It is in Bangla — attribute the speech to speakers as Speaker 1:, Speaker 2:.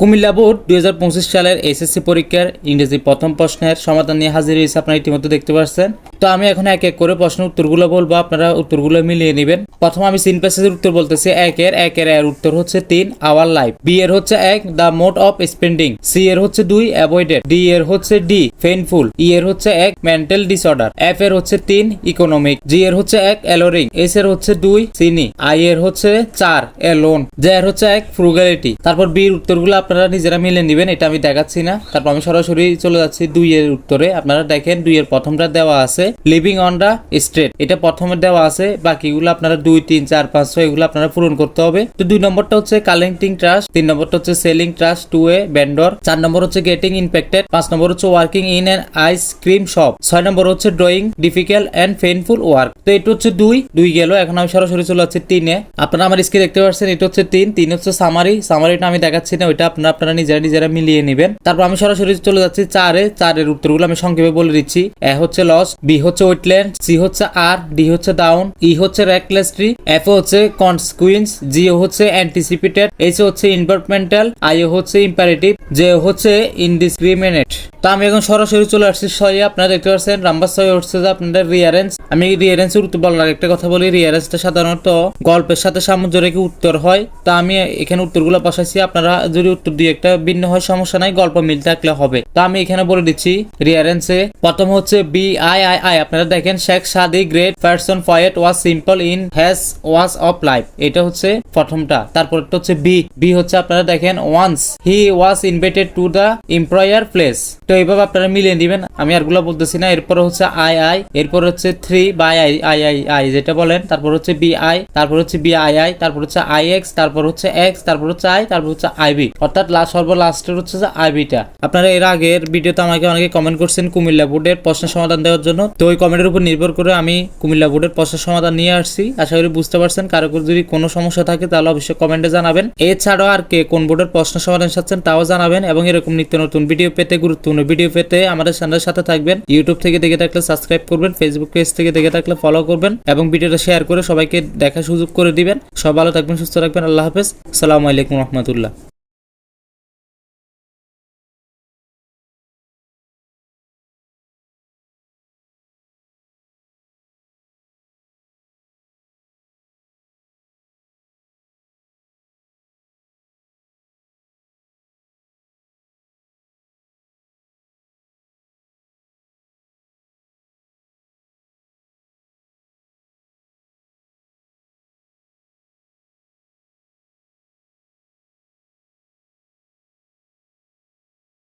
Speaker 1: কুমিল্লা বোর্ড 2025 সালের এসএসসি পরীক্ষার ইংরেজি প্রথম প্রশ্নের সমাধান নিয়ে হাজির হয়েছে। আপনারা ইতিমধ্যে দেখতে পাচ্ছেন। তো আমি এখন এক এক করে প্রশ্নের উত্তরগুলো বলবো, আপনারা উত্তরগুলো মিলিয়ে নেবেন। প্রথম আমি সিন প্যাসেজের উত্তর বলতেছি। এর উত্তর হচ্ছে 3 আওয়ার লাইফ। বি এর হচ্ছে 1 the mode of spending. C এর হচ্ছে 2 অ্যাভয়েডেড। ডি এর হচ্ছে ডি পেইনফুল। ই এর হচ্ছে 1 মেন্টাল ডিসঅর্ডার। এফ এর হচ্ছে 3 ইকোনমিক। জি এর হচ্ছে 1 অ্যালোরিং। এস এর হচ্ছে 2 চিনি। আই এর হচ্ছে 4 এলোন। জে এর হচ্ছে 1 ফ্রুগালিটি। তারপর বির উত্তরগুলো আপনারা নিজেরা মিলে নেবেন, এটা আমি দেখাচ্ছি না। তারপর আমি সরাসরি চলে যাচ্ছি 2 এর উত্তরে। আপনারা দেখেন 2 এর প্রথমটা দেওয়া আছে লিভিং অন দা স্ট্রিট, এটা প্রথমে দেওয়া আছে। বাকিগুলো আপনারা 2 3 4 5 6 এগুলো আপনারা পূরণ করতে হবে। তো 2 নম্বরটা হচ্ছে কালেক্টিং ট্রাস্ট, 3 নম্বরটা হচ্ছে selling trust to a vendor, 4 নম্বর হচ্ছে গেটিং ইনফেক্টেড, 5 নম্বর হচ্ছে working in an ice cream shop, 6 নম্বর হচ্ছে drawing difficult and painful work. তো এটা হচ্ছে 2 গেল। এখন আমি সরাসরি চলে যাচ্ছি 3 এ। আপনারা আমার স্ক্রিনে দেখতে পাচ্ছেন এটা হচ্ছে 3 হচ্ছে সামারিটা আমি দেখাচ্ছি না, ওইটা আপনারা নিজেরা মিলিয়ে নেবেন। তারপর আমি সরাসরি চলে যাচ্ছি 4 এর উত্তরগুলো আমি সংক্ষেপে বলে দিচ্ছি। এ হচ্ছে লস, বি হচ্ছে ওয়েটল্যান্ড, সি হচ্ছে আর, ডি হচ্ছে ডাউন, ই হচ্ছে রেকলেসলি, এফ হচ্ছে কনসিকুয়েন্স, জি হচ্ছে অ্যান্টিসিপেটেড, এইচ হচ্ছে এনভায়রনমেন্টাল, আই হচ্ছে ইম্পারেটিভ, জে হচ্ছে ইনডিসক্রিমিনেট। তো আমি এখন সরাসরি চলে আসছি 6 এ। আপনারা দেখতে পাচ্ছেন নাম্বার 6 হচ্ছে যে আপনাদের রিয়ারেন্স। আমি রিয়ারেন্সের উত্তর বলার আগে একটা কথা বলি, রিয়ারেন্সটা সাধারণত গল্পের সাথে সামঞ্জস্য রেখে উত্তর হয়। তা আমি এখানে উত্তরগুলো বসাইছি, আপনারা যদি উত্তর দিয়ে একটা ভিন্ন হয় সমস্যা নাই, গল্প মিল থাকলে হবে। তো আমি এখানে বলে দিচ্ছি রিয়ারেন্সে প্রথম হচ্ছে বি আই। আপনারা দেখেন Sheikh Saadi great person poet was simple in his ways of life, এটা হচ্ছে প্রথমটা। তারপরটা হচ্ছে বি হচ্ছে আপনারা দেখেন once he was invited to the employer place. তো এইভাবে আপনারা মিলিয়ে দিবেন, আমি আরগুলো বলতেছি না। এরপর হচ্ছে আই, এরপর হচ্ছে 3 বাই আই যেটা বলেন, তারপর হচ্ছে বি আই, তারপর হচ্ছে বি আই, তারপর হচ্ছে আই এক্স, তারপর হচ্ছে এক্স, তারপর হচ্ছে আই, তারপর হচ্ছে আইবি, অর্থাৎ সর্বলাস্টের হচ্ছে যে আইবিটা। আপনারা এর আগের ভিডিওতে আমাকে অনেকে কমেন্ট করছেন কুমিল্লা বোর্ডের প্রশ্নের সমাধান দেওয়ার জন্য। তো ওই কমেন্টের উপর নির্ভর করে আমি কুমিল্লা বোর্ডের প্রশ্নের সমাধান নিয়ে আসছি। আশা করি বুঝতে পারছেন। কারো যদি কোনো সমস্যা থাকে তাহলে অবশ্যই কমেন্টে জানাবেন। এছাড়াও আর কে কোন বোর্ডের প্রশ্নের সমাধান চাচ্ছেন তাও জানাবেন। এবং এরকম নিত্য নতুন ভিডিও পেতে, গুরুত্বপূর্ণ ভিডিও পেতে আমাদের চ্যানেলের সাথে থাকবেন। ইউটিউব থেকে দেখে থাকলে সাবস্ক্রাইব করবেন, ফেসবুক পেজ থেকে দেখে থাকলে ফলো করবেন এবং ভিডিওটা শেয়ার করে সবাইকে দেখার সুযোগ করে দিবেন। সব ভালো থাকবেন, সুস্থ রাখবেন। আল্লাহ হাফেজ। আসসালামু আলাইকুম রহমতুল্লাহ।